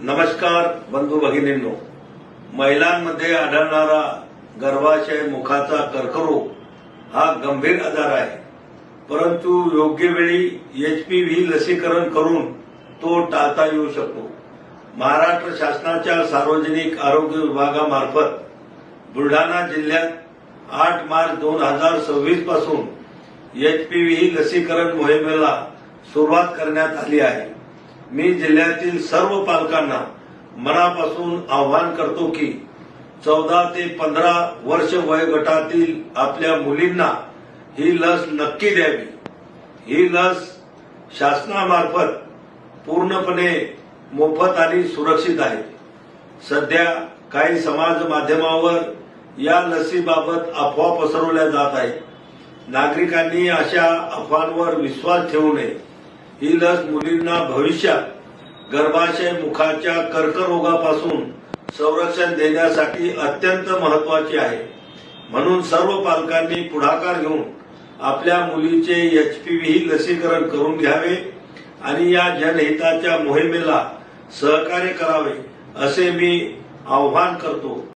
नमस्कार बंधू भगिनींनो, महिलांमध्ये आढळणारा गर्भाशय मुखाचा कर्करोग हा गंभीर आजार आहे, परंतु योग्य वेळी एचपीव्ही लसीकरण करून तो टाळता येऊ शकतो. महाराष्ट्र शासनाच्या सार्वजनिक आरोग्य विभागामार्फत बुलढाणा जिल्ह्यात 8 मार्च 2026 पासून एचपीव्ही लसीकरण मोहिमेला सुरुवात करण्यात आली आहे. मी जिल्ह्यातील सर्व पालकांना मनापासून आवाहन करतो की 14 ते 15 वर्ष वयोगटातील आपल्या मुलींना ही लस नक्की द्यावी. ही लस शासनामार्फत पूर्णपणे मोफत आणि सुरक्षित आहे. सध्या काही समाज माध्यमावर या लसीबाबत अफवा पसरवल्या जात आहेत. नागरिकांनी अशा अफवांवर विश्वास ठेवू नये. ही लस मुलींना भविष्यात गर्भाशय मुखाच्या कर्करोगापासून संरक्षण देण्यासाठी अत्यंत महत्वाची आहे. म्हणून सर्व पालकांनी पुढाकार घेऊन आपल्या मुलीचे एचपीव्ही लसीकरण करून घ्यावे आणि या जनहिताच्या मोहिमेला सहकार्य करावे असे मी आवाहन करतो.